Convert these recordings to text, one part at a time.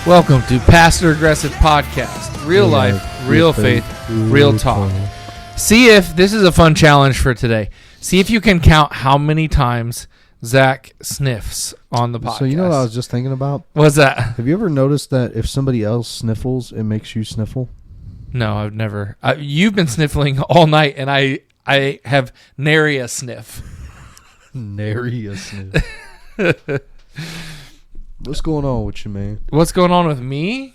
Welcome to Pastor Aggressive Podcast. Real life, real faith, real talk. See if this is a fun challenge for today. See if you can count how many times Zach sniffs on the podcast. So you know what I was just thinking about? What's that? Have you ever noticed that if somebody else sniffles, it makes you sniffle? No, I've never. You've been sniffling all night, and I have nary a sniff. Nary a sniff. What's going on with you, man? What's going on with me?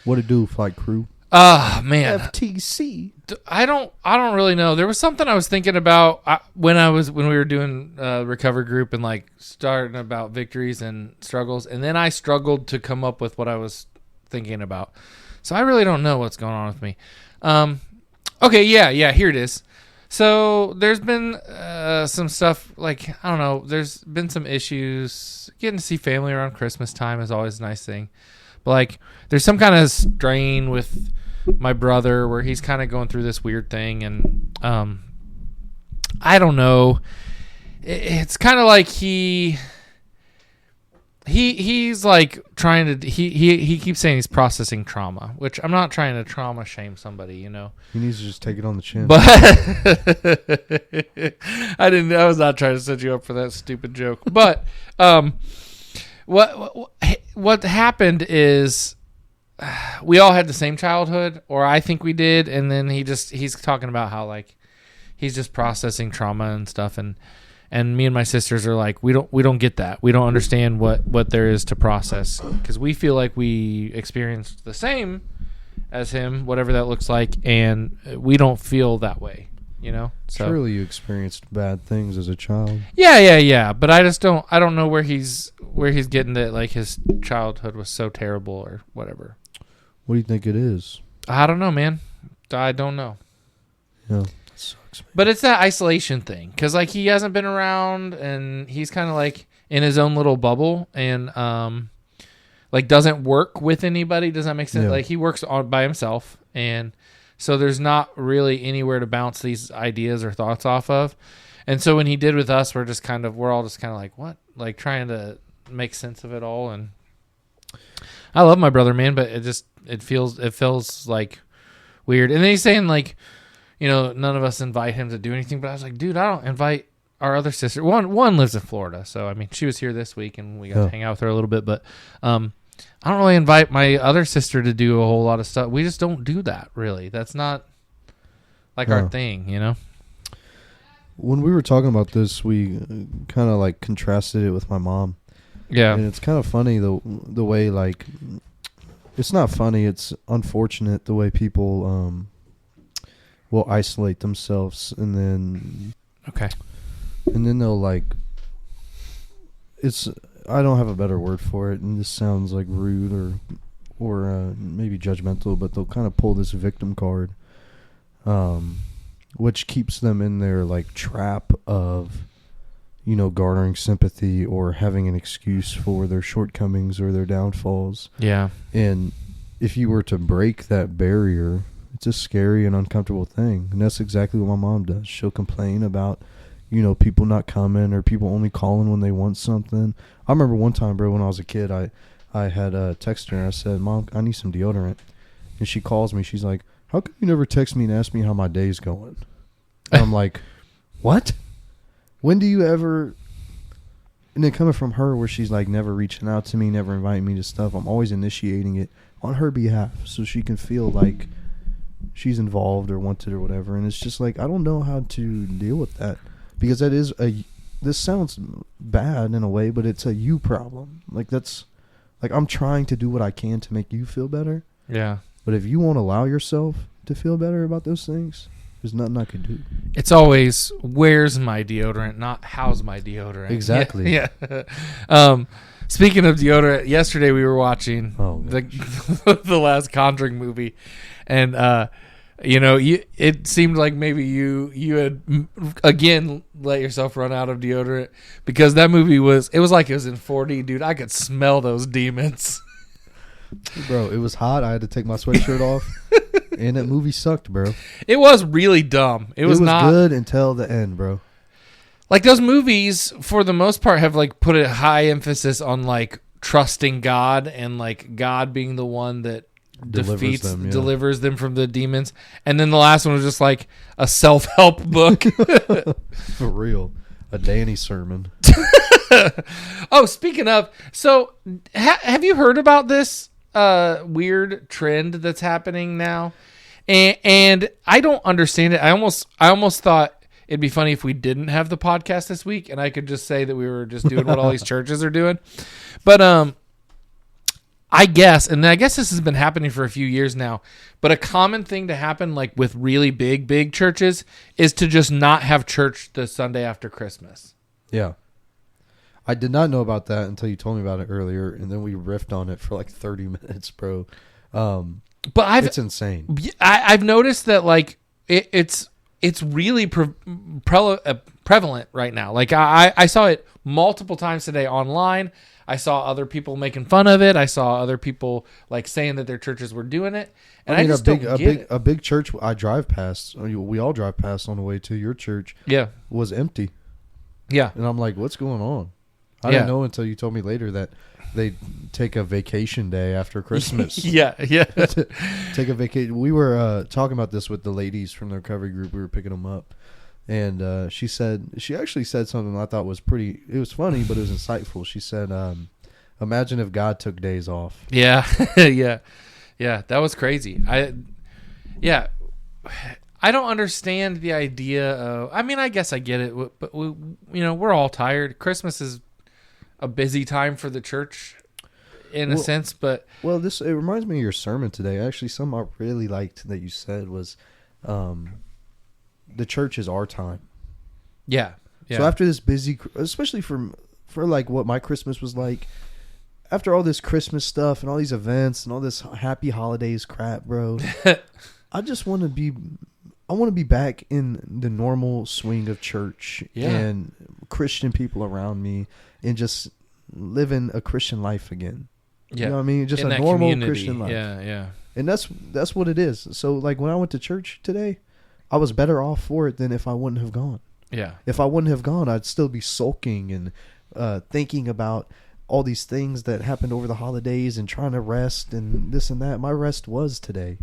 What it do, flight crew? Man. FTC. I don't really know. There was something I was thinking about when we were doing recovery group and like starting about victories and struggles, and then I struggled to come up with what I was thinking about. So I really don't know what's going on with me. Okay, yeah, here it is. So there's been some stuff, like, I don't know, there's been some issues. Getting to see family around Christmas time is always a nice thing. But, like, there's some kind of strain with my brother where he's kind of going through this weird thing. And I don't know. It's kind of like he's like trying to he keeps saying he's processing trauma, which I'm not trying to trauma shame somebody, you know. He needs to just take it on the chin. But I was not trying to set you up for that stupid joke. But what happened is we all had the same childhood, or I think we did, and then he's talking about how like he's just processing trauma and stuff, and me and my sisters are like, we don't get that. We don't understand what there is to process, because we feel like we experienced the same as him, whatever that looks like, and we don't feel that way, you know? So, surely you experienced bad things as a child. Yeah. But I don't know where he's getting that, like his childhood was so terrible or whatever. What do you think it is? I don't know, man. I don't know. Yeah. Sucks, man. But it's that isolation thing, because like he hasn't been around, and he's kind of like in his own little bubble, and like doesn't work with anybody. Does that make sense? Yeah. Like he works by himself, and so there's not really anywhere to bounce these ideas or thoughts off of. And so when he did with us, we're all just kind of like, what, like trying to make sense of it all. And I love my brother, man, but it feels like weird. And then he's saying like, you know, none of us invite him to do anything. But I was like, dude, I don't invite our other sister. One lives in Florida. So, I mean, she was here this week and we got to hang out with her a little bit. But I don't really invite my other sister to do a whole lot of stuff. We just don't do that, really. That's not like our thing, you know? When we were talking about this, we kind of like contrasted it with my mom. Yeah. And it's kind of funny the way, like, it's not funny. It's unfortunate the way people will isolate themselves, and then they'll like, I don't have a better word for it, and this sounds like rude or maybe judgmental, but they'll kind of pull this victim card, which keeps them in their like trap of, you know, garnering sympathy or having an excuse for their shortcomings or their downfalls. Yeah. And if you were to break that barrier, it's a scary and uncomfortable thing. And that's exactly what my mom does. She'll complain about, you know, people not coming or people only calling when they want something. I remember one time, bro, when I was a kid, I had texted her and I said, Mom, I need some deodorant. And she calls me. She's like, how come you never text me and ask me how my day's going? And I'm like, what? When do you ever... And then coming from her where she's like never reaching out to me, never inviting me to stuff, I'm always initiating it on her behalf so she can feel like she's involved or wanted or whatever. And it's just like, I don't know how to deal with that, because that is this sounds bad in a way, but it's a you problem. Like, that's like, I'm trying to do what I can to make you feel better. Yeah. But if you won't allow yourself to feel better about those things, there's nothing I can do. It's always, where's my deodorant, not how's my deodorant. Exactly. Yeah. Speaking of deodorant, yesterday we were watching the last Conjuring movie, and you know, it seemed like maybe you had again let yourself run out of deodorant, because that movie was like it was in 4D, dude. I could smell those demons. Bro, it was hot. I had to take my sweatshirt off, and that movie sucked, bro. It was really dumb. It was not good until the end, bro. Like, those movies, for the most part, have like put a high emphasis on like trusting God and like God being the one that delivers them from the demons. And then the last one was just like a self-help book. For real. A Danny sermon. Oh, speaking of, so have you heard about this weird trend that's happening now? And I don't understand it. I almost thought it'd be funny if we didn't have the podcast this week and I could just say that we were just doing what all these churches are doing. But I guess this has been happening for a few years now, but a common thing to happen like with really big churches is to just not have church the Sunday after Christmas. Yeah. I did not know about that until you told me about it earlier, and then we riffed on it for like 30 minutes, bro. But it's insane. I've noticed that like it's really prevalent right now. Like I saw it multiple times today online. I saw other people making fun of it. I saw other people like saying that their churches were doing it. And I just don't get it. A big church I drive past, we all drive past on the way to your church. Yeah, was empty. Yeah, and I'm like, what's going on? I didn't know until you told me later that they take a vacation day after Christmas. yeah. Take a vacation. We were talking about this with the ladies from the recovery group. We were picking them up. And she actually said something I thought was it was funny, but it was insightful. She said, imagine if God took days off. Yeah. Yeah. That was crazy. I don't understand the idea of, I mean, I guess I get it, but we're all tired. Christmas is a busy time for the church in a sense, but it reminds me of your sermon today. Actually, something I really liked that you said was, the church is our time. Yeah. So after this busy, especially for like what my Christmas was like, after all this Christmas stuff and all these events and all this happy holidays crap, bro, I just want to be back in the normal swing of church and Christian people around me and just living a Christian life again. Yeah. You know what I mean? Just in a normal community. Christian life. Yeah. And that's what it is. So like when I went to church today, I was better off for it than if I wouldn't have gone. Yeah. If I wouldn't have gone, I'd still be sulking and thinking about all these things that happened over the holidays and trying to rest and this and that. My rest was today.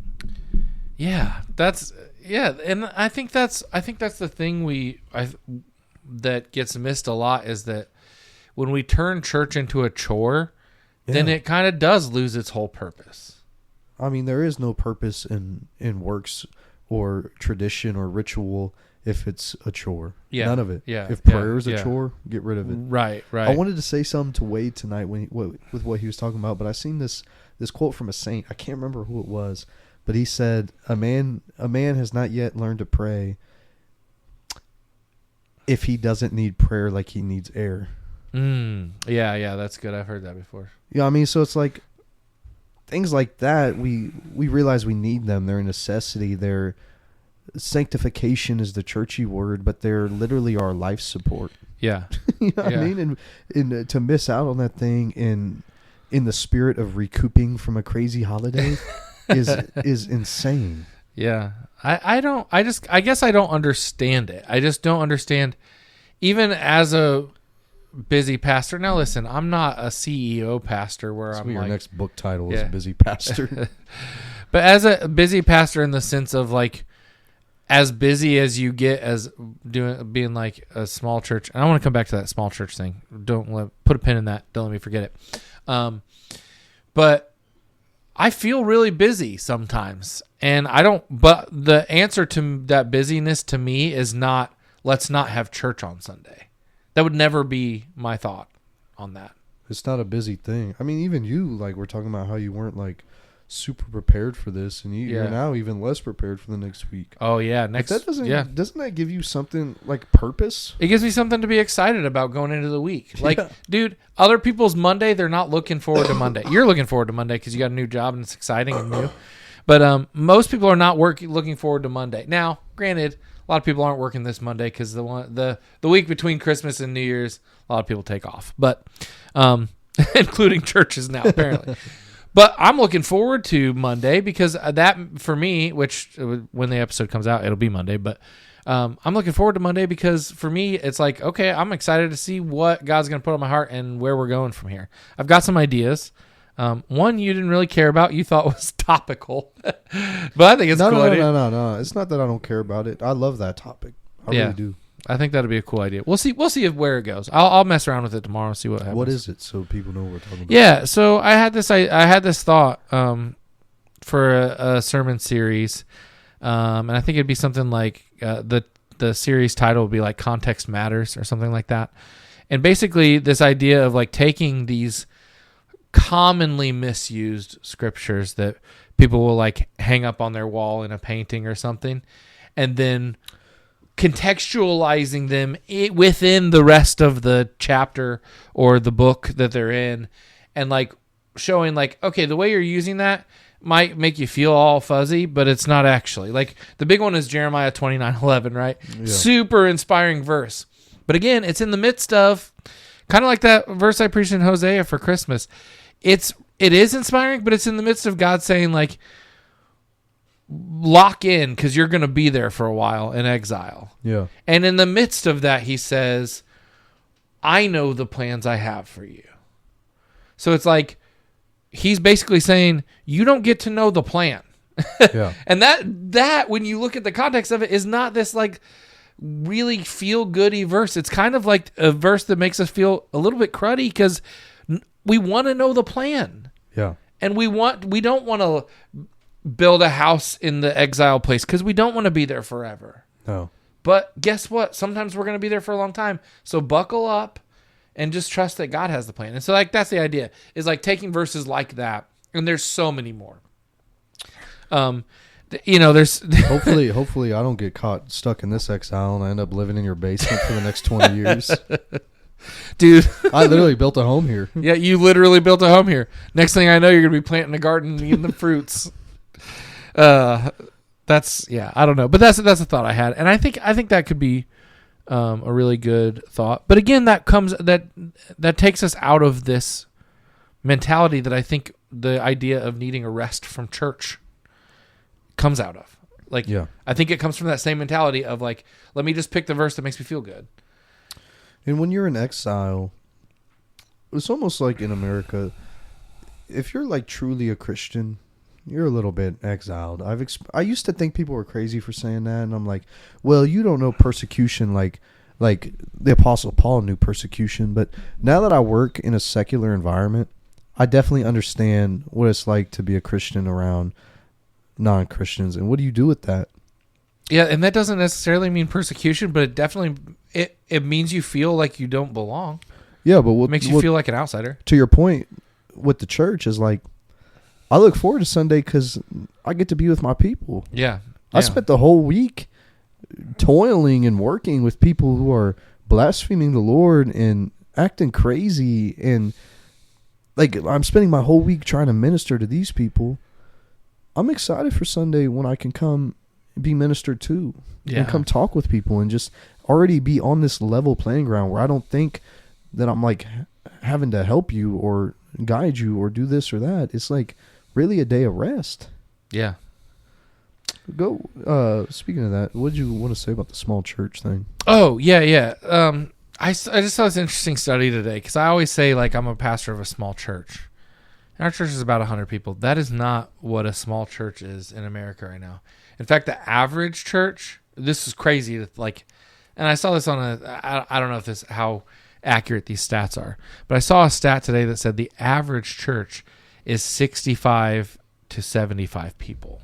Yeah, and I think that's the thing that gets missed a lot is that when we turn church into a chore, then it kind of does lose its whole purpose. I mean, there is no purpose in works or tradition or ritual if it's a chore. Yeah. None of it. Yeah. If prayer is a chore, get rid of it. Right. I wanted to say something to Wade tonight with what he was talking about, but I seen this quote from a saint. I can't remember who it was, but he said, "A man has not yet learned to pray if he doesn't need prayer like he needs air." Yeah, that's good. I've heard that before. Yeah, I mean, so it's like things like that. We realize we need them. They're a necessity. They're sanctification is the churchy word, but they're literally our life support. Yeah, you know what I mean. And to miss out on that thing in the spirit of recouping from a crazy holiday is insane. Yeah, I guess I don't understand it. I just don't understand, even as a busy pastor. Now listen, I'm not a CEO pastor where I'm your like, next book title is busy pastor. But as a busy pastor in the sense of like, as busy as you get as being like a small church, and I want to come back to that small church thing. Put a pin in that. Don't let me forget it. But I feel really busy sometimes, and but the answer to that busyness to me is not, let's not have church on Sunday. That would never be my thought on that. It's not a busy thing. I mean, even you, like, we're talking about how you weren't like super prepared for this, and you're now even less prepared for the next week. Oh yeah, doesn't that give you something like purpose? It gives me something to be excited about going into the week. Like, dude, other people's Monday, they're not looking forward to Monday. You're looking forward to Monday because you got a new job and it's exciting and new. But most people are not looking forward to Monday. Now, granted, a lot of people aren't working this Monday because the week between Christmas and New Year's, a lot of people take off. But including churches now, apparently. But I'm looking forward to Monday because that, for me, which when the episode comes out, it'll be Monday. But I'm looking forward to Monday because for me, it's like, okay, I'm excited to see what God's going to put on my heart and where we're going from here. I've got some ideas. One you didn't really care about, you thought was topical, but I think it's a cool idea. No. It's not that I don't care about it. I love that topic. I really do. I think that'd be a cool idea. We'll see where it goes. I'll mess around with it tomorrow and see what happens. What is it, so people know what we're talking about? Yeah, so I had this thought for a sermon series, and I think it'd be something like the series title would be like Context Matters or something like that. And basically, this idea of like taking these commonly misused scriptures that people will like hang up on their wall in a painting or something, and then contextualizing them within the rest of the chapter or the book that they're in, and like showing like, okay, the way you're using that might make you feel all fuzzy, but it's not actually. Like the big one is Jeremiah 29:11, right? Yeah. Super inspiring verse. But again, it's in the midst of kind of like that verse I preached in Hosea for Christmas. It is inspiring, but it's in the midst of God saying like, lock in because you're going to be there for a while in exile. Yeah. And in the midst of that, he says, I know the plans I have for you. So it's like, he's basically saying, you don't get to know the plan. Yeah. And that, when you look at the context of it, is not this like really feel-goody verse. It's kind of like a verse that makes us feel a little bit cruddy because we want to know the plan. Yeah. And we don't want to build a house in the exile place because we don't want to be there forever. No. But guess what? Sometimes we're going to be there for a long time. So buckle up and just trust that God has the plan. And so like that's the idea, is like taking verses like that. And there's so many more. There's hopefully I don't get caught stuck in this exile and I end up living in your basement for the next 20 years. Dude, I literally built a home here. Yeah, you literally built a home here. Next thing I know, you're going to be planting a garden and eating the fruits. I don't know, but that's a thought I had, and I think that could be a really good thought. But again, that takes us out of this mentality that I think the idea of needing a rest from church comes out of. Like, yeah. I think it comes from that same mentality of like, let me just pick the verse that makes me feel good. And when you're in exile, it's almost like in America, if you're like truly a Christian, you're a little bit exiled. I used to think people were crazy for saying that, and I'm like, well, you don't know persecution like the Apostle Paul knew persecution. But now that I work in a secular environment, I definitely understand what it's like to be a Christian around non-Christians. And what do you do with that? Yeah, and that doesn't necessarily mean persecution, but it definitely it means you feel like you don't belong. Yeah, but what makes you feel like an outsider. To your point with the church is like, I look forward to Sunday because I get to be with my people. Yeah. I spent the whole week toiling and working with people who are blaspheming the Lord and acting crazy. And like, I'm spending my whole week trying to minister to these people. I'm excited for Sunday when I can come be ministered to and come talk with people and just already be on this level playing ground where I don't think that I'm like having to help you or guide you or do this or that. It's like really a day of rest. Yeah. Speaking of that, what did you want to say about the small church thing? Oh, yeah. I just saw this interesting study today because I always say like I'm a pastor of a small church. Our church is about 100 people. That is not what a small church is in America right now. In fact, the average church, this is crazy. Like, and I saw this on I don't know if this how accurate these stats are, but I saw a stat today that said the average church is 65 to 75 people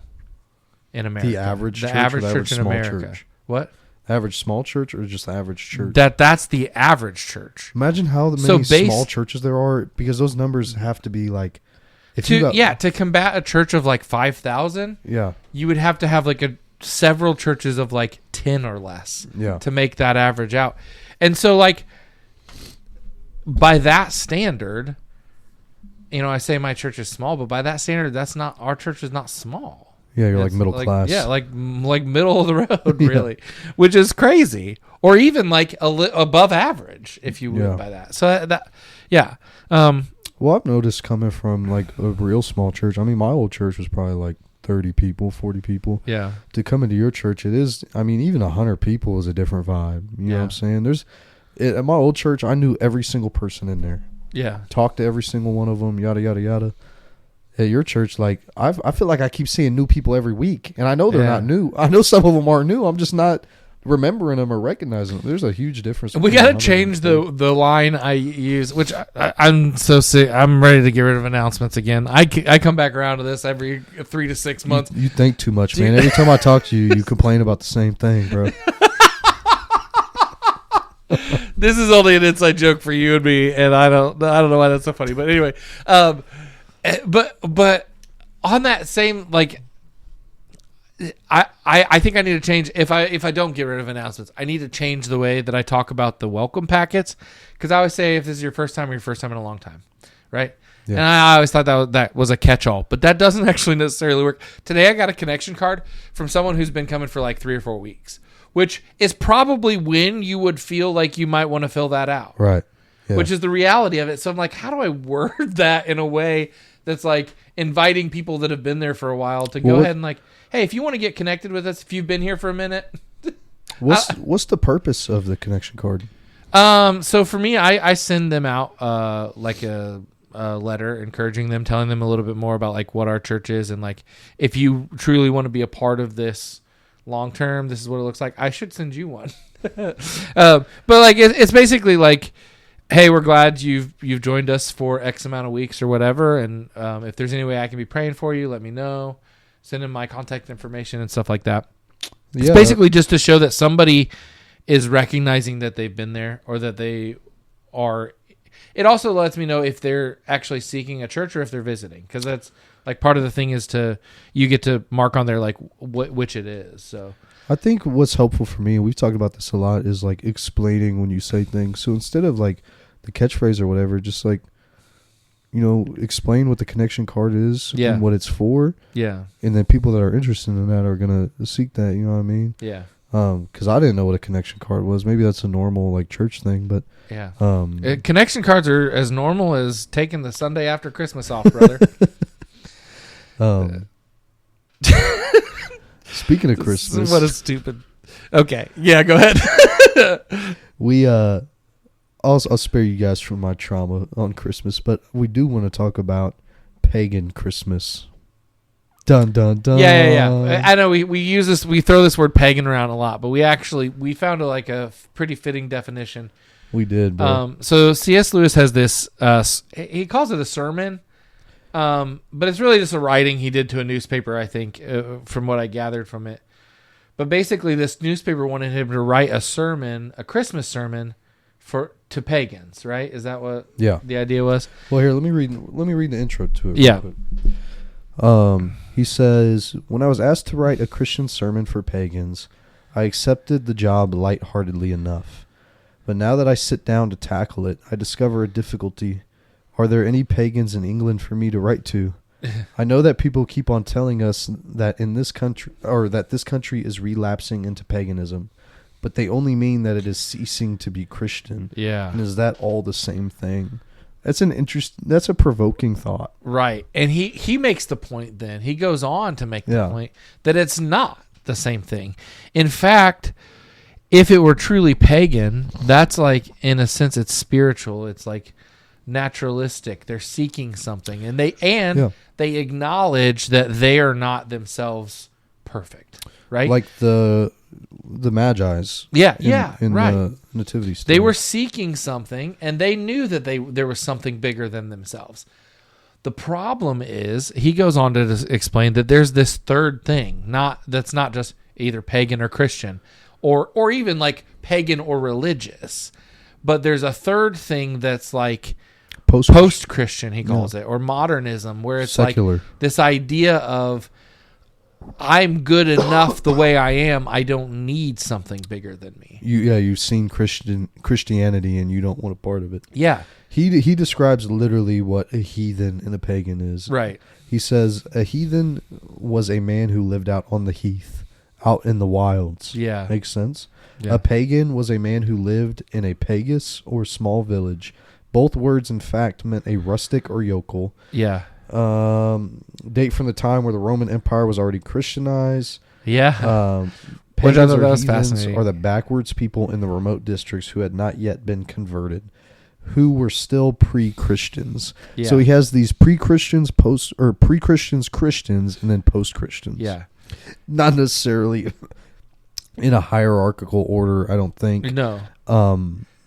in America. The average church in America. Church? What? Average small church or just the average church? That's the average church. Imagine how many small churches there are, because those numbers have to be like, to combat a church of like 5,000, you would have to have like several churches of like 10 or less to make that average out. And so like by that standard, I say my church is small, but by that standard, our church is not small. Yeah, you're like middle class. Yeah, like middle of the road, really, which is crazy. Or even like above average, if you would by that. So Well, I've noticed coming from like a real small church. I mean, my old church was probably like 30 people, 40 people. Yeah. To come into your church, it is. I mean, even 100 people is a different vibe. You know what I'm saying? At my old church, I knew every single person in there. Yeah. Talked to every single one of them. Yada yada yada. At your church, like I feel like I keep seeing new people every week, and I know they're not new. I know some of them are new. I'm just not remembering them or recognizing them. There's a huge difference. We got to change the line I use, which I'm so sick. I'm ready to get rid of announcements again. I come back around to this every 3 to 6 months. You think too much, man. Every time I talk to you, you complain about the same thing, bro. This is only an inside joke for you and me, and I don't know why that's so funny. But anyway, but on that same, like, I think I need to change, if I don't get rid of announcements, I need to change the way that I talk about the welcome packets, because I always say if this is your first time or your first time in a long time, right? Yeah. And I always thought that was a catch-all, but that doesn't actually necessarily work. Today I got a connection card from someone who's been coming for like 3 or 4 weeks, which is probably when you would feel like you might want to fill that out. Right. Yeah. Which is the reality of it. So I'm like, how do I word that in a way that's like inviting people that have been there for a while to go ahead and like, hey, if you want to get connected with us, if you've been here for a minute. What's the purpose of the connection card? So for me, I send them out like a letter encouraging them, telling them a little bit more about like what our church is, and like if you truly want to be a part of this long term, this is what it looks like. I should send you one. But like it's basically like, hey, we're glad you've joined us for X amount of weeks or whatever, and if there's any way I can be praying for you, let me know. Send in my contact information and stuff like that. It's basically just to show that somebody is recognizing that they've been there, or that they are. It also lets me know if they're actually seeking a church or if they're visiting, because that's like part of the thing is you get to mark on there like which it is. So I think what's helpful for me, and we've talked about this a lot, is like explaining when you say things. So instead of like the catchphrase or whatever, just like, you know, explain what the connection card is and what it's for. Yeah. And then people that are interested in that are going to seek that, you know what I mean? Yeah. Because I didn't know what a connection card was. Maybe that's a normal like church thing, but yeah. Connection cards are as normal as taking the Sunday after Christmas off, brother. Speaking of Christmas, what a stupid. Okay, yeah, go ahead. I'll spare you guys from my trauma on Christmas, but we do want to talk about pagan Christmas. Dun dun dun. Yeah. I know we use this. We throw this word pagan around a lot, but we found a pretty fitting definition. We did. Bro. So C.S. Lewis has this. He calls it a sermon, but it's really just a writing he did to a newspaper, I think, from what I gathered from it. But basically, this newspaper wanted him to write a sermon, a Christmas sermon, to pagans. Right? Is that what? The idea was? Well, here, let me read the intro to it. Yeah. He says, when I was asked to write a Christian sermon for pagans, I accepted the job lightheartedly enough. But now that I sit down to tackle it, I discover a difficulty. Are there any pagans in England for me to write to? I know that people keep on telling us that in this country, or that this country is relapsing into paganism, but they only mean that it is ceasing to be Christian. Yeah. And is that all the same thing? That's a provoking thought. Right. And he makes the point then. He goes on to make the point that it's not the same thing. In fact, if it were truly pagan, that's like, in a sense, it's spiritual. It's like naturalistic. They're seeking something. And they acknowledge that they are not themselves perfect. Right? Like the Magi's. In right. The nativity story. They were seeking something, and they knew that there was something bigger than themselves. The problem is, he goes on to explain that there's this third thing, that's not just either pagan or Christian, or even like pagan or religious, but there's a third thing that's like post-Christian, he calls it, or modernism, where it's secular. Like this idea of, I'm good enough the way I am. I don't need something bigger than me. You've seen Christianity and you don't want a part of it. Yeah. He describes literally what a heathen and a pagan is. Right. He says a heathen was a man who lived out on the heath, out in the wilds. Yeah. Makes sense? Yeah. A pagan was a man who lived in a pagus or small village, Both words, in fact, meant a rustic or yokel. Yeah. Date from the time where the Roman Empire was already Christianized. Yeah. Pagans Which I thought or that was heathens fascinating. are the backwards people in the remote districts who had not yet been converted, who were still pre-Christians. Yeah. So he has these pre-Christians, pre-Christians, Christians, and then post-Christians. Yeah. Not necessarily in a hierarchical order, I don't think. No.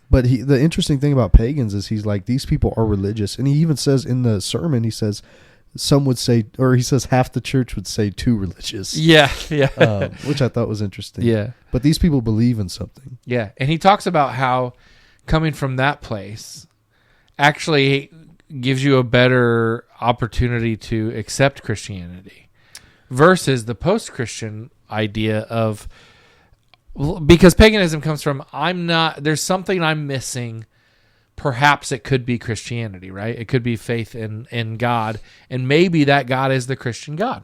But the interesting thing about pagans is he's like, these people are religious. And he even says in the sermon, he says, some would say, or he says half the church would say too religious. Yeah. Yeah. Which I thought was interesting. Yeah. But these people believe in something. Yeah. And he talks about how coming from that place actually gives you a better opportunity to accept Christianity versus the post-Christian idea of, because paganism comes from, there's something I'm missing. Perhaps it could be Christianity, right? It could be faith in God, and maybe that God is the Christian God.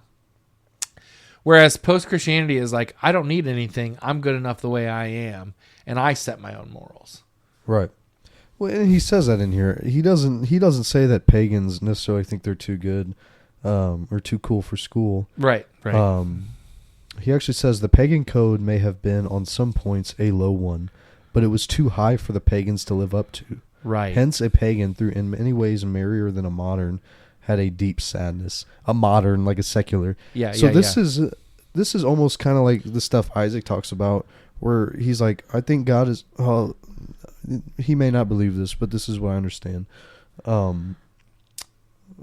Whereas post-Christianity is like, I don't need anything. I'm good enough the way I am, and I set my own morals. Right. Well, and he says that in here. He doesn't say that pagans necessarily think they're too good or too cool for school. Right. He actually says the pagan code may have been on some points a low one, but it was too high for the pagans to live up to. Right. Hence, a pagan, through in many ways merrier than a modern, had a deep sadness. A modern, like a secular. Yeah. So this is almost kind of like the stuff Isaac talks about, where he's like, I think God is. He may not believe this, but this is what I understand.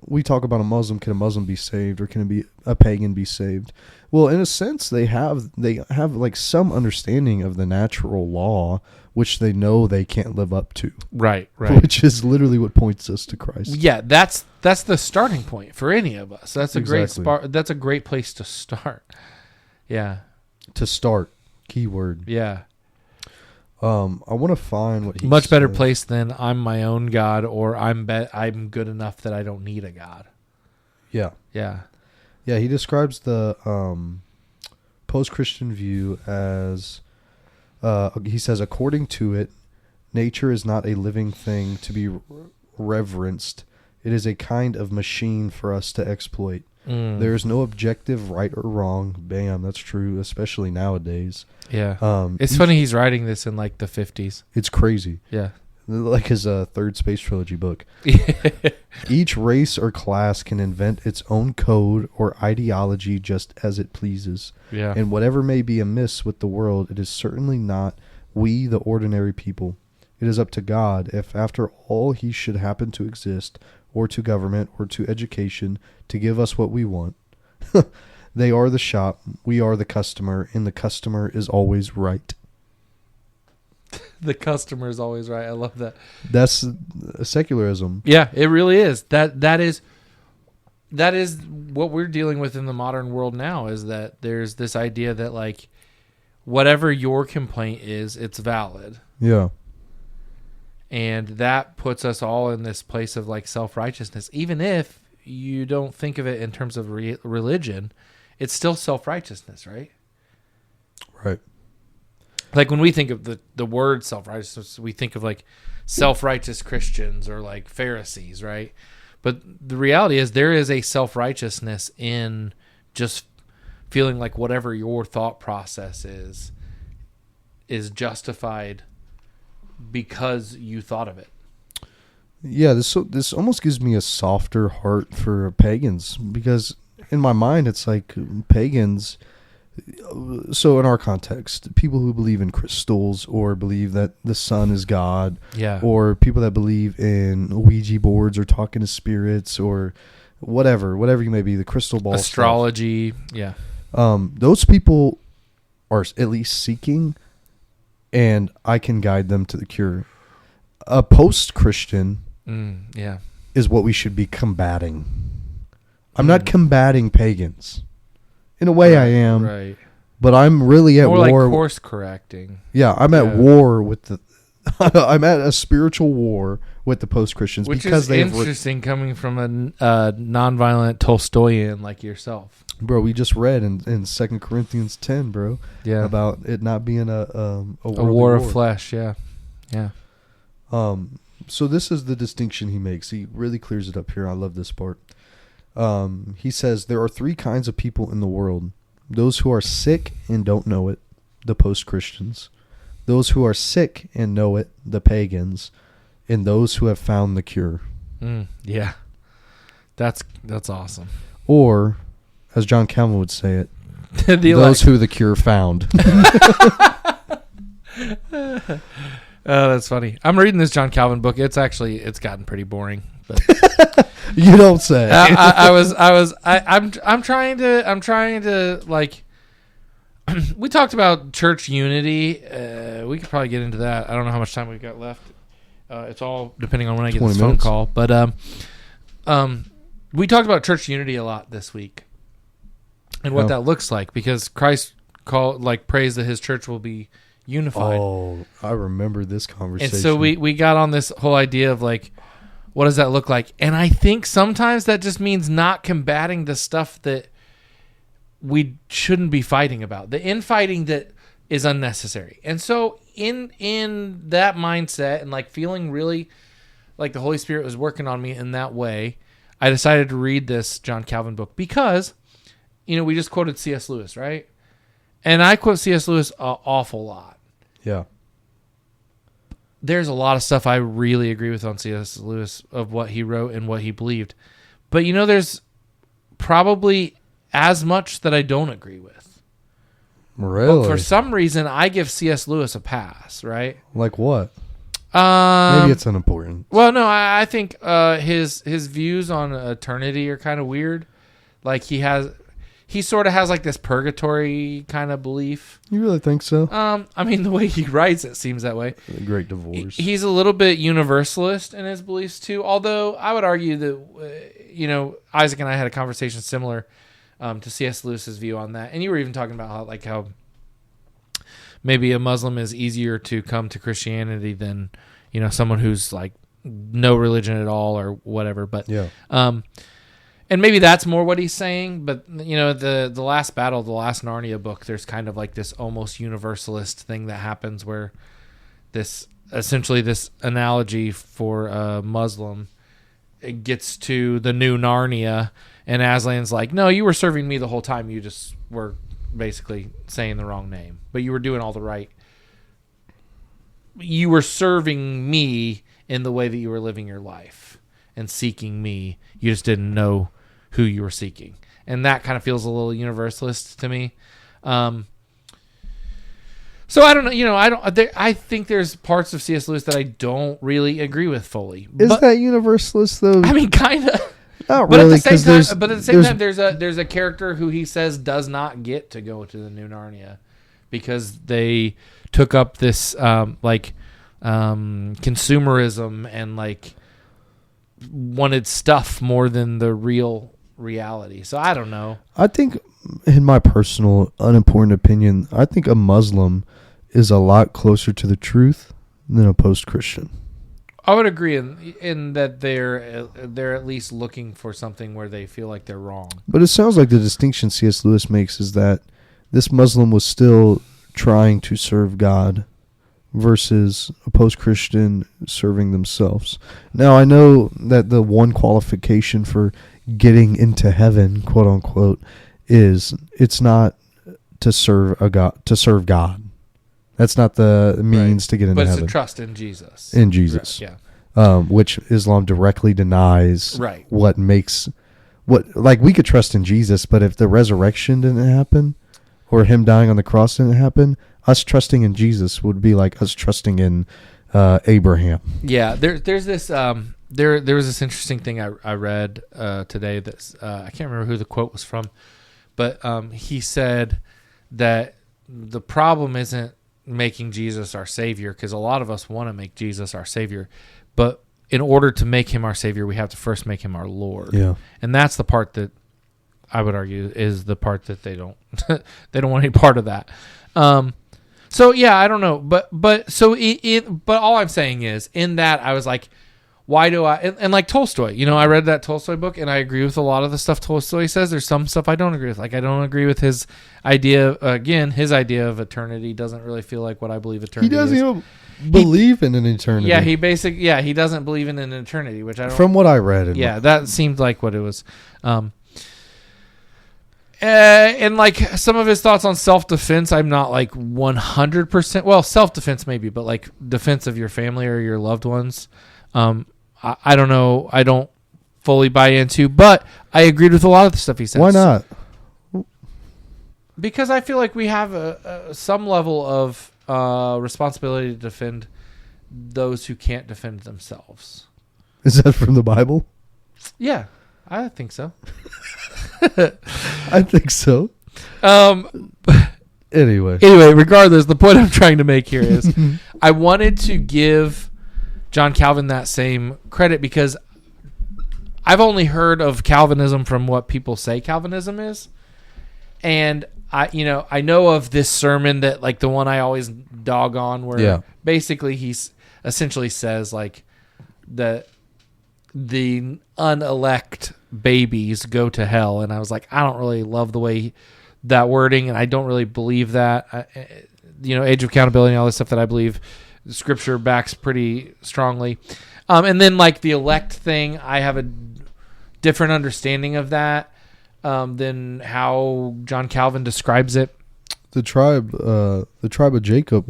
We talk about a Muslim. Can a Muslim be saved, or can a pagan be saved? Well, in a sense, they have like some understanding of the natural law, which they know they can't live up to. Right. Which is literally what points us to Christ. Yeah, that's the starting point for any of us. That's a Exactly. that's a great place to start. Yeah. To start, keyword. Yeah. I want to find what he Much better says. place than I'm my own God, or I'm good enough that I don't need a God. Yeah. Yeah. Yeah, he describes the post-Christian view as, he says, according to it, nature is not a living thing to be reverenced. It is a kind of machine for us to exploit. There is no objective right or wrong. Bam, that's true, especially nowadays. Yeah. It's funny he's writing this in like the 50s. It's crazy. Yeah. Like his third Space Trilogy book. Each race or class can invent its own code or ideology just as it pleases. Yeah. And whatever may be amiss with the world, it is certainly not we, the ordinary people. It is up to God, if after all he should happen to exist, or to government, or to education, to give us what we want. They are the shop, we are the customer, and the customer is always right. The customer is always right. I love that. That's secularism. Yeah, it really is. That is what we're dealing with in the modern world now, is that there's this idea that like whatever your complaint is, it's valid. Yeah. And that puts us all in this place of like self-righteousness. Even if you don't think of it in terms of religion, it's still self-righteousness, right? Right. Like when we think of the word self-righteousness, we think of like self-righteous Christians or like Pharisees, right? But the reality is there is a self-righteousness in just feeling like whatever your thought process is justified because you thought of it. Yeah, this almost gives me a softer heart for pagans, because in my mind it's like pagans. So in our context, people who believe in crystals or believe that the sun is God, Yeah. or people that believe in Ouija boards or talking to spirits or whatever you may be, the crystal ball Astrology, stuff. Those people are at least seeking, and I can guide them to the cure. A post-Christian yeah, is what we should be combating. I'm not combating pagans. In a way, I am, right. but I'm really at More war. like course correcting. Yeah, I'm at war with the. I'm at a spiritual war with the post-Christians, Which because is they interesting coming from a nonviolent Tolstoyan like yourself. Bro, we just read in 2 Corinthians 10, bro, Yeah, about it not being a a war of flesh. Yeah, yeah. So this is the distinction he makes. He really clears it up here. I love this part. He says there are three kinds of people in the world: those who are sick and don't know it, the post-Christians; those who are sick and know it, the pagans; and those who have found the cure. Yeah, that's awesome. Or, as John Calvin would say it, those who the cure found. Oh, that's funny. I'm reading this John Calvin book. It's gotten pretty boring. But you don't say. I'm trying to like. We talked about church unity. We could probably get into that. I don't know how much time we've got left. It's all depending on when I get this phone call. But we talked about church unity a lot this week, and what that looks like, because Christ prays that his church will be unified. Oh, I remember this conversation. And so we got on this whole idea of like, what does that look like? And I think sometimes that just means not combating the stuff that we shouldn't be fighting about, the infighting that is unnecessary. And so in that mindset and like feeling really like the Holy Spirit was working on me in that way, I decided to read this John Calvin book because, we just quoted C.S. Lewis, right? And I quote C.S. Lewis an awful lot. Yeah. There's a lot of stuff I really agree with on C.S. Lewis of what he wrote and what he believed. But, there's probably as much that I don't agree with. Really? But for some reason, I give C.S. Lewis a pass, right? Like what? Maybe it's unimportant. Well, no, I think his views on eternity are kind of weird. Like he sort of has like this purgatory kind of belief. You really think so? I mean, the way he writes it seems that way. The Great Divorce. He's a little bit universalist in his beliefs too. Although I would argue that, Isaac and I had a conversation similar to C.S. Lewis's view on that. And you were even talking about how maybe a Muslim is easier to come to Christianity than, someone who's like no religion at all or whatever. But yeah. And maybe that's more what he's saying, but the last battle, the last Narnia book, there's kind of like this almost universalist thing that happens where this analogy for a Muslim, it gets to the new Narnia, and Aslan's like, no, you were serving me the whole time. You just were basically saying the wrong name, but you were doing all the right. You were serving me in the way that you were living your life and seeking me. You just didn't know who you were seeking. And that kind of feels a little universalist to me. So I don't know, I think there's parts of C.S. Lewis that I don't really agree with fully. Is that universalist though? I mean, kind of. Not really, but at the same time, there's a character who he says does not get to go to the new Narnia because they took up this consumerism and like wanted stuff more than the real reality. So I don't know. I think, in my personal unimportant opinion, I think a Muslim is a lot closer to the truth than a post-Christian. I would agree in that they're at least looking for something where they feel like they're wrong. But it sounds like the distinction C.S. Lewis makes is that this Muslim was still trying to serve God versus a post-Christian serving themselves. Now, I know that the one qualification for getting into heaven, quote unquote, is it's not to serve God. That's not the means to get into heaven. But it's a trust in Jesus. In Jesus. Right, yeah. Which Islam directly denies. Right. Like we could trust in Jesus, but if the resurrection didn't happen or him dying on the cross didn't happen, us trusting in Jesus would be like us trusting in Abraham. Yeah, there's this there was this interesting thing I read today that I can't remember who the quote was from, but he said that the problem isn't making Jesus our Savior, because a lot of us want to make Jesus our Savior, but in order to make him our Savior, we have to first make him our Lord. Yeah, and that's the part that I would argue is the part that they don't they don't want any part of that. So yeah, I don't know, but all I'm saying is in that I was like, why do I, and like Tolstoy, I read that Tolstoy book and I agree with a lot of the stuff Tolstoy says. There's some stuff I don't agree with. Like I don't agree with his idea, his idea of eternity doesn't really feel like what I believe eternity is. He doesn't even believe in an eternity. Yeah, he doesn't believe in an eternity, which I don't. From what I read. That seemed like what it was. And like some of his thoughts on self-defense, I'm not like 100%. Well, self-defense maybe, but like defense of your family or your loved ones. I don't know. I don't fully buy into, but I agreed with a lot of the stuff he says. Why not? Because I feel like we have some level of responsibility to defend those who can't defend themselves. Is that from the Bible? Yeah, I think so. I think so. Anyway, regardless, the point I'm trying to make here is I wanted to give John Calvin that same credit because I've only heard of Calvinism from what people say Calvinism is. And I know of this sermon that like the one I always dog on where basically he's essentially says like that the unelect babies go to hell. And I was like, I don't really love the way that wording. And I don't really believe that, age of accountability and all this stuff that I believe Scripture backs pretty strongly. And then like the elect thing, I have a different understanding of that than how John Calvin describes it. The tribe of Jacob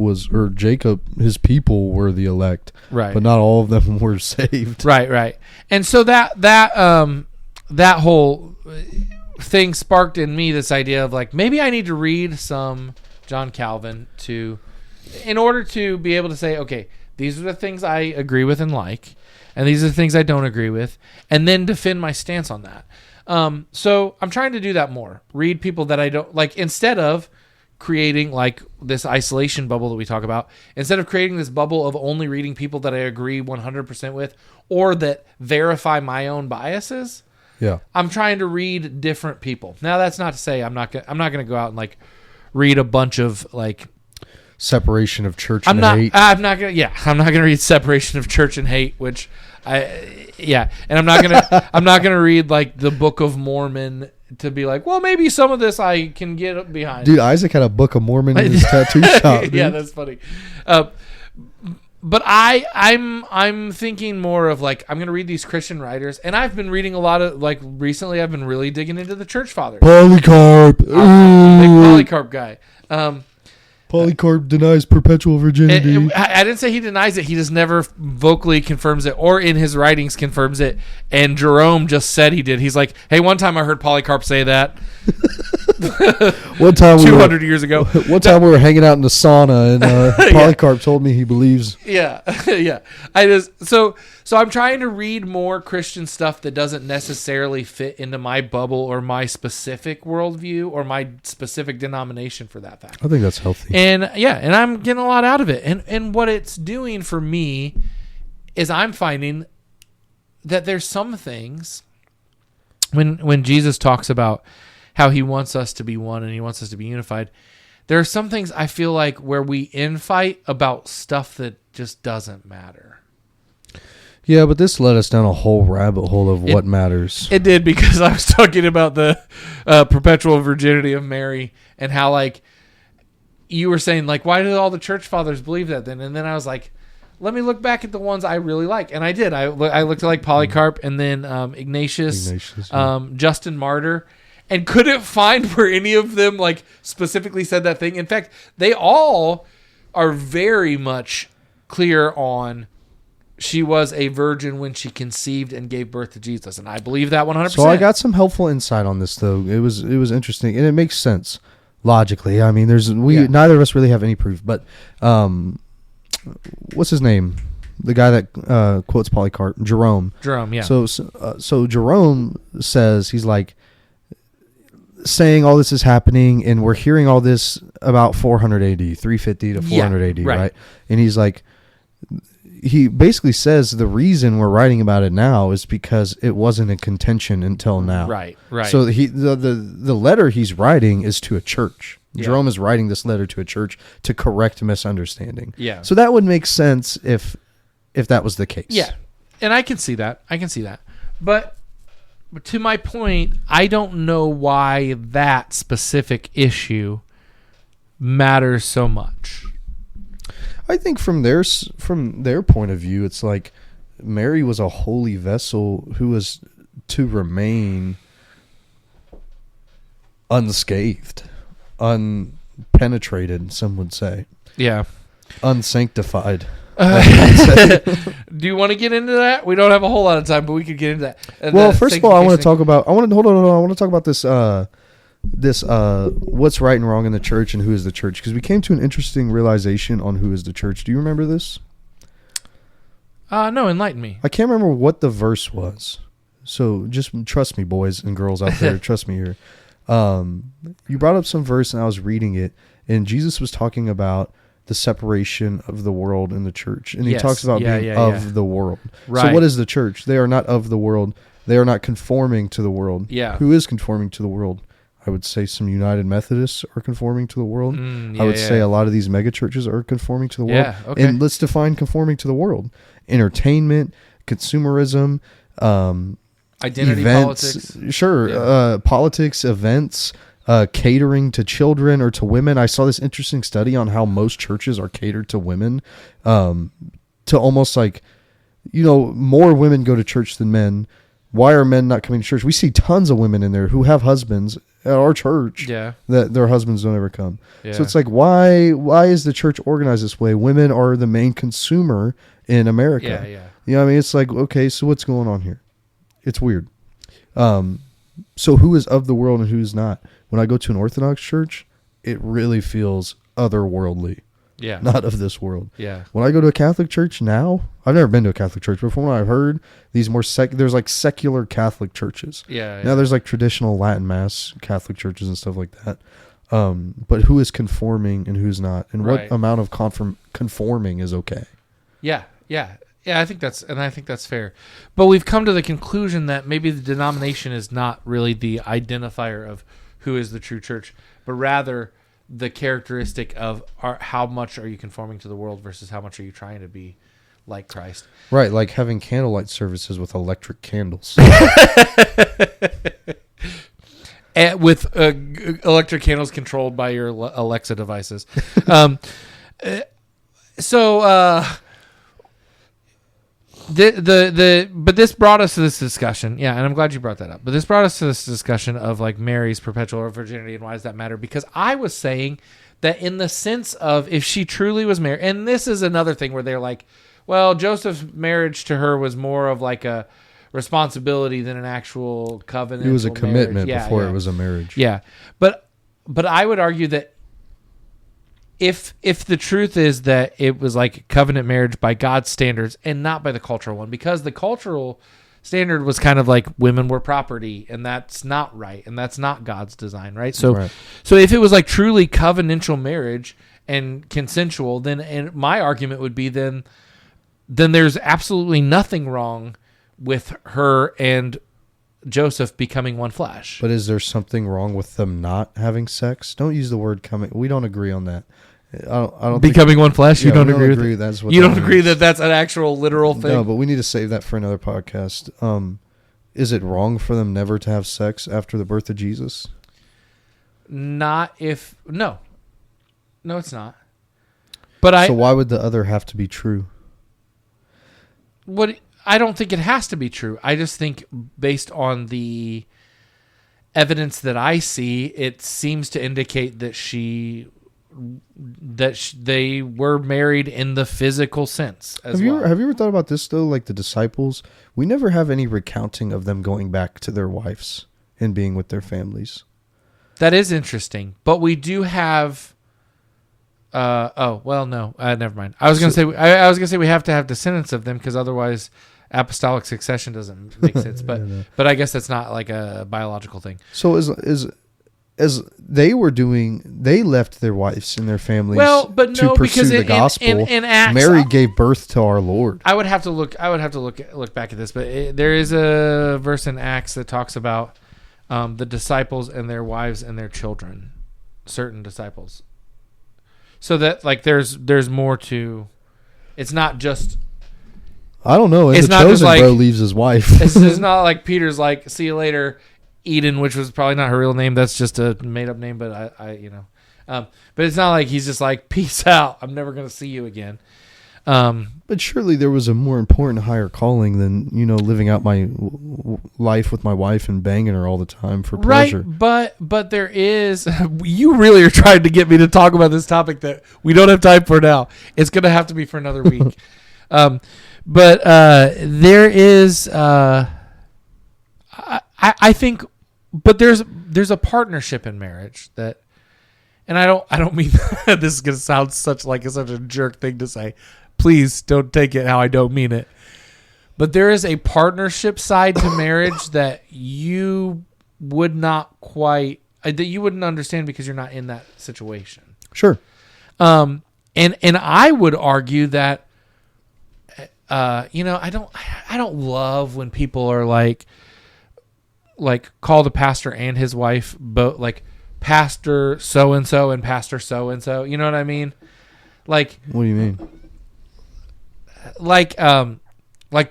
Jacob, his people were the elect, right? But not all of them were saved, right. And so that whole thing sparked in me this idea of like maybe I need to read some John Calvin in order to be able to say, okay, these are the things I agree with and like, and these are the things I don't agree with, and then defend my stance on that. So I'm trying to do that more. Read people that I don't like instead of creating like this isolation bubble that we talk about. Instead of creating this bubble of only reading people that I agree 100% with or that verify my own biases. Yeah. I'm trying to read different people. Now that's not to say I'm not going to go out and like read a bunch of like separation of church and hate. I'm not going to read separation of church and hate, which and I'm not going to read like the Book of Mormon to be like, well, maybe some of this I can get behind. Dude, Isaac had a Book of Mormon in his tattoo shop. Dude. Yeah, that's funny. But I'm thinking more of like I'm going to read these Christian writers, and I've been reading a lot of like recently. I've been really digging into the church fathers. Polycarp, I'm a big Polycarp guy. Polycarp denies perpetual virginity. I didn't say he denies it. He just never vocally confirms it or in his writings confirms it. And Jerome just said he did. He's like, hey, one time I heard Polycarp say that. One time 200 years ago. One time we were hanging out in the sauna and Polycarp told me he believes. Yeah. So I'm trying to read more Christian stuff that doesn't necessarily fit into my bubble or my specific worldview or my specific denomination for that fact. I think that's healthy. And I'm getting a lot out of it. And what it's doing for me is I'm finding that there's some things when Jesus talks about how he wants us to be one and he wants us to be unified, there are some things I feel like where we infight about stuff that just doesn't matter. Yeah, but this led us down a whole rabbit hole of what matters. It did, because I was talking about the perpetual virginity of Mary and how, like, you were saying, like, why did all the church fathers believe that then? And then I was like, let me look back at the ones I really like. And I did. I looked at, like, Polycarp and then Ignatius, Justin Martyr, and couldn't find where any of them, like, specifically said that thing. In fact, they all are very much clear on she was a virgin when she conceived and gave birth to Jesus. And I believe that 100%. So I got some helpful insight on this, though. It was interesting, and it makes sense logically. I mean, neither of us really have any proof, but what's his name? The guy that quotes Polycarp, Jerome. Jerome, yeah. So Jerome says, he's like, saying all this is happening, and we're hearing all this about 400 AD, 350 to 400 AD, right? And he's like, he basically says the reason we're writing about it now is because it wasn't in contention until now. Right. So the letter he's writing is to a church. Yeah. Jerome is writing this letter to a church to correct misunderstanding. Yeah. So that would make sense if that was the case. Yeah. And I can see that. But to my point, I don't know why that specific issue matters so much. I think from their point of view, it's like Mary was a holy vessel who was to remain unscathed, unpenetrated, some would say. Yeah. Unsanctified. Do you want to get into that? We don't have a whole lot of time, but we could get into that. Well, first of all, I want to talk about. I want to talk about this. What's right and wrong in the church and who is the church? Because we came to an interesting realization on who is the church. Do you remember this? No, enlighten me. I can't remember what the verse was. So just trust me, boys and girls out there. Trust me here. You brought up some verse, and I was reading it, and Jesus was talking about the separation of the world and the church. And he talks about being of the world. Right. So what is the church? They are not of the world. They are not conforming to the world. Yeah. Who is conforming to the world? I would say some United Methodists are conforming to the world. I would say a lot of these mega churches are conforming to the world. Yeah, okay. And let's define conforming to the world. Entertainment, consumerism, identity events, politics. Sure. Politics, events, catering to children or to women. I saw this interesting study on how most churches are catered to women, to almost like, more women go to church than men. Why are men not coming to church? We see tons of women in there who have husbands at our church that their husbands don't ever come. Yeah. So it's like, why is the church organized this way? Women are the main consumer in America. Yeah, yeah. You know what I mean? It's like, okay, so what's going on here? It's weird. So who is of the world and who's not? When I go to an Orthodox church, it really feels otherworldly. Yeah. Not of this world. Yeah. When I go to a Catholic church now, I've never been to a Catholic church, but from what I've heard, these more there's like secular Catholic churches. Yeah. Now there's like traditional Latin Mass Catholic churches and stuff like that. But who is conforming and who's not, and what amount of conforming is okay? Yeah. Yeah. Yeah, I think that's fair. But we've come to the conclusion that maybe the denomination is not really the identifier of who is the true church, but rather the characteristic of how much are you conforming to the world versus how much are you trying to be like Christ. Right, like having candlelight services with electric candles. And with electric candles controlled by your Alexa devices. But this brought us to this discussion. Yeah, and I'm glad you brought that up. But this brought us to this discussion of like Mary's perpetual virginity and why does that matter? Because I was saying that in the sense of if she truly was married, and this is another thing where they're like, well, Joseph's marriage to her was more of like a responsibility than an actual covenant. It was a commitment before it was a marriage. Yeah, but I would argue that if the truth is that it was like covenant marriage by God's standards and not by the cultural one, because the cultural standard was kind of like women were property, and that's not right, and that's not God's design, right? So if it was like truly covenantal marriage and consensual, then and my argument would be then there's absolutely nothing wrong with her and Joseph becoming one flesh. But is there something wrong with them not having sex? Don't use the word coming. We don't agree on that. I don't becoming one flesh. You don't agree with it? That's what you don't agree that that's an actual literal thing. No, but we need to save that for another podcast. Is it wrong for them never to have sex after the birth of Jesus? No, it's not. But so why would the other have to be true? I don't think it has to be true. I just think based on the evidence that I see, it seems to indicate that they were married in the physical sense as well. Have you ever thought about this though? Like the disciples, we never have any recounting of them going back to their wives and being with their families. That is interesting, but we do have. Never mind. I was gonna say we have to have descendants of them because otherwise apostolic succession doesn't make sense. But but I guess that's not like a biological thing. So as they were doing, they left their wives and their families to pursue the gospel. In Acts, Mary gave birth to our Lord. I would have to look back at this, but there is a verse in Acts that talks about the disciples and their wives and their children, certain disciples. So that like there's more to, it's not just I don't know. And It's the not just chosen like- bro leaves his wife. It's not like Peter's like, see you later, Eden, which was probably not her real name. That's just a made up name, but but it's not like he's just like, peace out. I'm never going to see you again. But surely there was a more important, higher calling than, living out my life with my wife and banging her all the time for pleasure. Right, but there is. You really are trying to get me to talk about this topic that we don't have time for now. It's going to have to be for another week. But there is. I think, but there's a partnership in marriage that, and I don't mean this is going to sound such a jerk thing to say. Please don't take it how I don't mean it. But there is a partnership side to marriage that you would not quite, that you wouldn't understand because you're not in that situation. Sure. And I would argue that, I don't love when people are like call the pastor and his wife both, like pastor so and so and pastor so and so. You know what I mean? Like, what do you mean? Like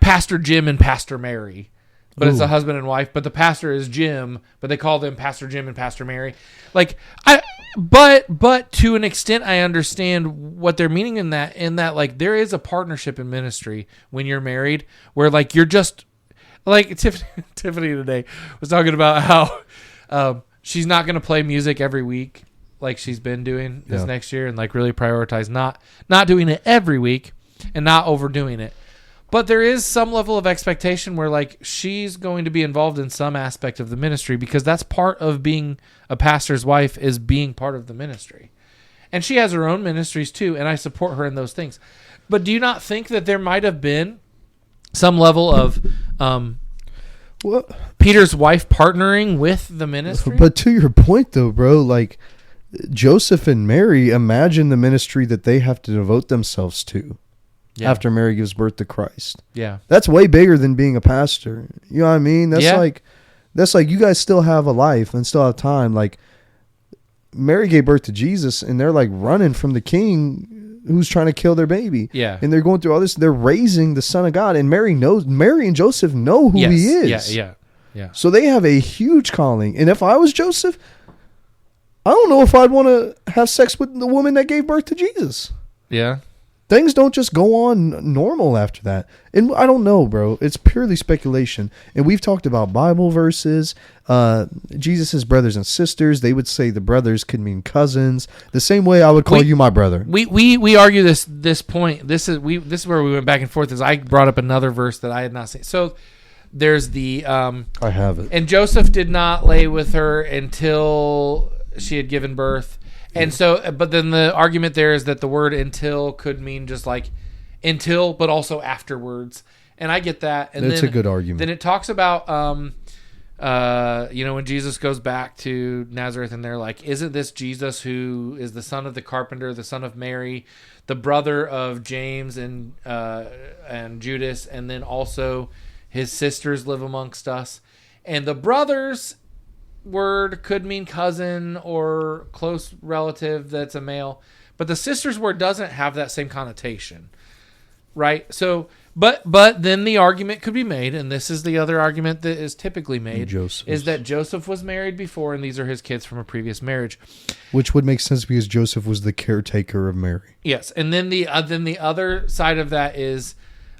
Pastor Jim and Pastor Mary, but it's a husband and wife. But the pastor is Jim, but they call them Pastor Jim and Pastor Mary. But to an extent, I understand what they're meaning in that like there is a partnership in ministry when you're married, where like you're just like Tiffany today was talking about how she's not going to play music every week like she's been doing this next year, and like really prioritize not doing it every week. And not overdoing it. But there is some level of expectation where like she's going to be involved in some aspect of the ministry, because that's part of being a pastor's wife, is being part of the ministry. And she has her own ministries too, and I support her in those things. But do you not think that there might have been some level of Peter's wife partnering with the ministry? But to your point though, bro, like Joseph and Mary, imagine the ministry that they have to devote themselves to. Yeah. After Mary gives birth to Christ. Yeah. That's way bigger than being a pastor. You know what I mean? That's like you guys still have a life and still have time. Like Mary gave birth to Jesus, and they're like running from the king who's trying to kill their baby. Yeah. And they're going through all this. They're raising the Son of God, and Mary and Joseph know who he is. Yeah. So they have a huge calling. And if I was Joseph, I don't know if I'd want to have sex with the woman that gave birth to Jesus. Yeah. Things don't just go on normal after that. And I don't know, bro. It's purely speculation. And we've talked about Bible verses. Jesus' brothers and sisters. They would say the brothers could mean cousins. The same way I would call you my brother. We argue this point. This is where we went back and forth. Is I brought up another verse that I had not seen. So there's the I have it. And Joseph did not lay with her until she had given birth. And so, but then the argument there is that the word until could mean just like until, but also afterwards. And I get that. And that's a good argument. Then it talks about, when Jesus goes back to Nazareth, and they're like, isn't this Jesus who is the son of the carpenter, the son of Mary, the brother of James and Judas, and then also his sisters live amongst us. And the brothers word could mean cousin or close relative that's a male, but the sister's word doesn't have that same connotation, right? So but then the argument could be made, and this is the other argument that is typically made, is that Joseph was married before, and these are his kids from a previous marriage, which would make sense because Joseph was the caretaker of Mary. Yes. And then the other side of that is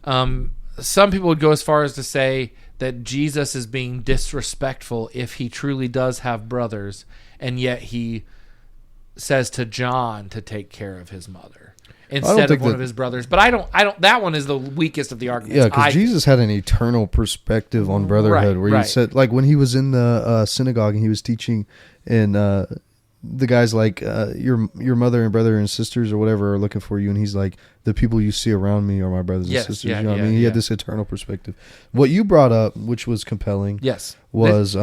some people would go as far as to say that Jesus is being disrespectful if he truly does have brothers, and yet he says to John to take care of his mother instead of one of his brothers. But I don't. That one is the weakest of the arguments. Yeah, because Jesus had an eternal perspective on brotherhood, where he said, like when he was in the synagogue and he was teaching, and the guy's like, your mother and brother and sisters or whatever are looking for you, and he's like, the people you see around me are my brothers and sisters. You know what I mean? He had this eternal perspective. What you brought up, which was compelling, was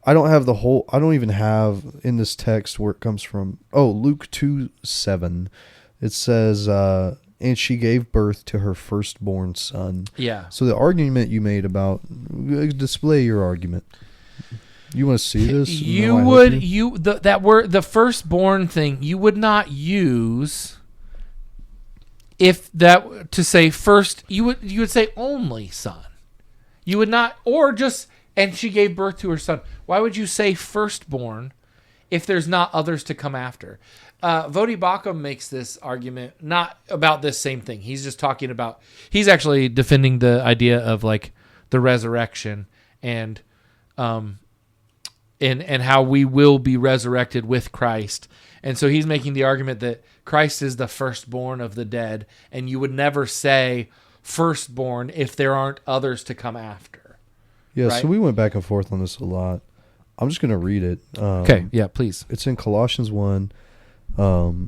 I don't even have in this text where it comes from. Oh, Luke 2:7. It says, and she gave birth to her firstborn son. Yeah. So the argument you made about, display your argument. You want to see this? That word, the firstborn thing, you would not use if that to say first, you would say only son. You would not, or just, and she gave birth to her son. Why would you say firstborn if there's not others to come after? Vodi Bakum makes this argument not about this same thing. He's just talking about, he's actually defending the idea of like the resurrection and how we will be resurrected with Christ. And so he's making the argument that Christ is the firstborn of the dead, and you would never say firstborn if there aren't others to come after. Yeah, right? So we went back and forth on this a lot. I'm just going to read it. Okay, yeah, please. It's in Colossians 1.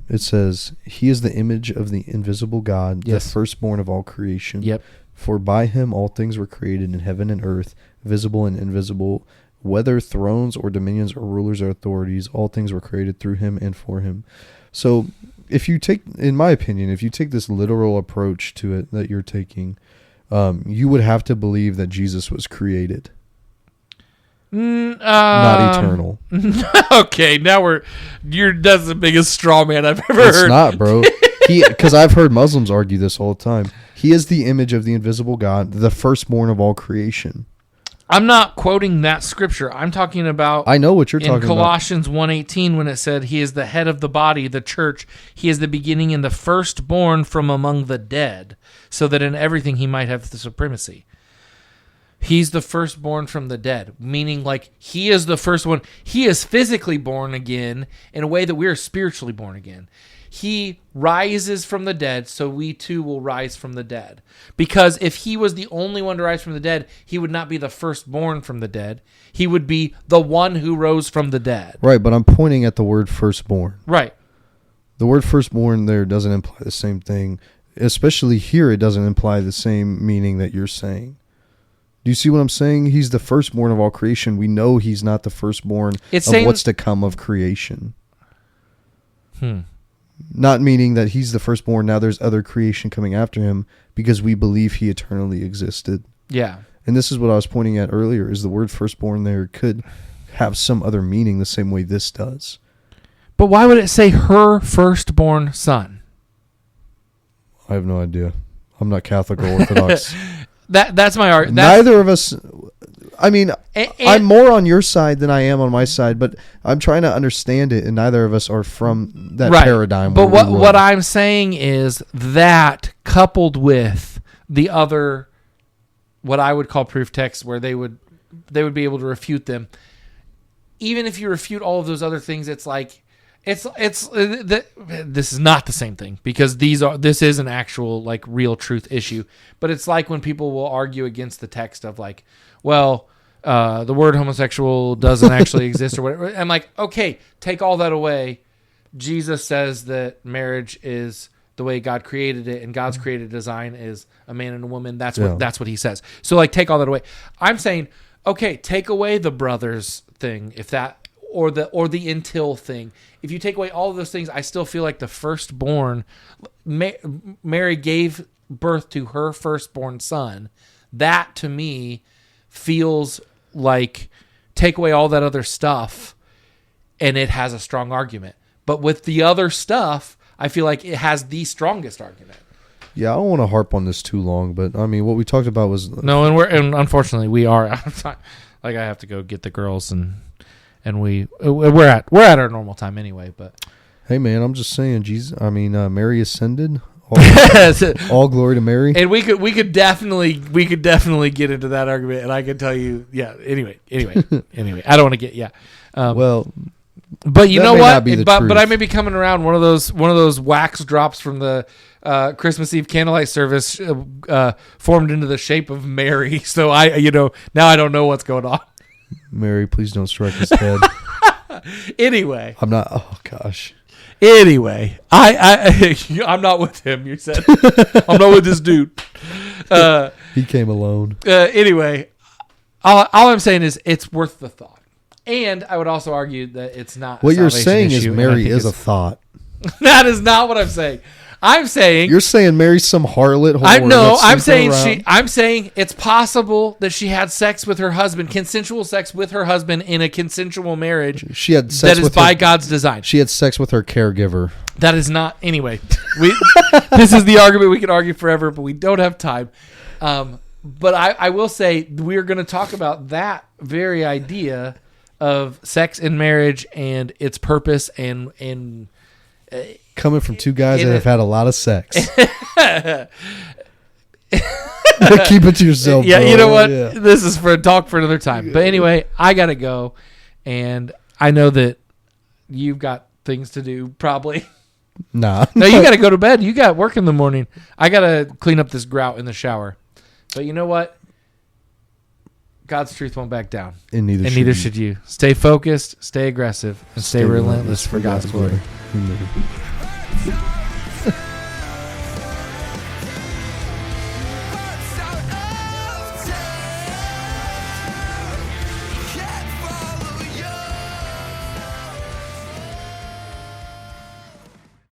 It says, He is the image of the invisible God, yes. the firstborn of all creation. Yep. For by him all things were created in heaven and earth, visible and invisible, whether thrones or dominions or rulers or authorities, all things were created through him and for him. So if you take, in my opinion, if you take this literal approach to it that you're taking, you would have to believe that Jesus was created. Not eternal. Okay, now that's the biggest straw man I've ever heard. It's not, bro. Because I've heard Muslims argue this all the time. He is the image of the invisible God, the firstborn of all creation. I'm not quoting that scripture. I'm talking about. I know what you're talking about. In Colossians 1:18, when it said, "He is the head of the body, the church. He is the beginning and the firstborn from among the dead, so that in everything he might have the supremacy." He's the firstborn from the dead, meaning like he is the first one. He is physically born again in a way that we are spiritually born again. He rises from the dead, so we too will rise from the dead. Because if he was the only one to rise from the dead, he would not be the firstborn from the dead. He would be the one who rose from the dead. Right, but I'm pointing at the word firstborn. Right. The word firstborn there doesn't imply the same thing. Especially here, it doesn't imply the same meaning that you're saying. Do you see what I'm saying? He's the firstborn of all creation. We know he's not the firstborn of what's to come of creation. Not meaning that he's the firstborn, now there's other creation coming after him, because we believe he eternally existed. Yeah. And this is what I was pointing at earlier, is the word firstborn there could have some other meaning the same way this does. But why would it say her firstborn son? I have no idea. I'm not Catholic or Orthodox. That's my argument. Neither of us. I mean, I'm more on your side than I am on my side, but I'm trying to understand it, and neither of us are from that paradigm. But what I'm saying is that coupled with the other, what I would call proof texts, where they would be able to refute them. Even if you refute all of those other things, it's like this is not the same thing, because this is an actual like real truth issue. But it's like when people will argue against the text of like, well, the word homosexual doesn't actually exist or whatever. I'm like, okay, take all that away. Jesus says that marriage is the way God created it, and God's created design is a man and a woman. That's what he says. So like, take all that away. I'm saying, okay, take away the brothers thing, if that, or the until thing. If you take away all of those things, I still feel like the firstborn, Mary gave birth to her firstborn son. That to me feels like take away all that other stuff and it has a strong argument. But with the other stuff, I feel like it has the strongest argument. Yeah, I don't want to harp on this too long, but I mean, what we talked about was no, and unfortunately we are out of time. Like, I have to go get the girls, and we're at our normal time anyway. But hey, man, I'm just saying, Jesus. I mean, Mary ascended. All glory to Mary. And we could definitely get into that argument, and I could tell you, yeah. Anyway, I don't want to get But you know what? But I may be coming around one of those wax drops from the Christmas Eve candlelight service formed into the shape of Mary. So now I don't know what's going on. Mary, please don't strike his head. Anyway, I'm not. Oh gosh. Anyway, I'm not with him. You said I'm not with this dude. He came alone. Anyway, all I'm saying is it's worth the thought. And I would also argue that it's not. What you're saying is Mary is a thought. That is not what I'm saying. I'm saying you're saying Mary's some harlot. I'm saying it's possible that she had sex with her husband, consensual sex with her husband in a consensual marriage. She had sex that is by God's design. She had sex with her caregiver. That is not anyway. This is the argument we could argue forever, but we don't have time. But I will say we're going to talk about that very idea of sex in marriage and its purpose and coming from two guys that have had a lot of sex. Keep it to yourself. Yeah, bro. you know what? Yeah. This is for a talk for another time. But anyway, I gotta go, and I know that you've got things to do. Probably. Nah. No, you gotta go to bed. You got work in the morning. I gotta clean up this grout in the shower. But you know what? God's truth won't back down, And neither should you. Stay focused, stay aggressive, and stay relentless for God's glory. Amen.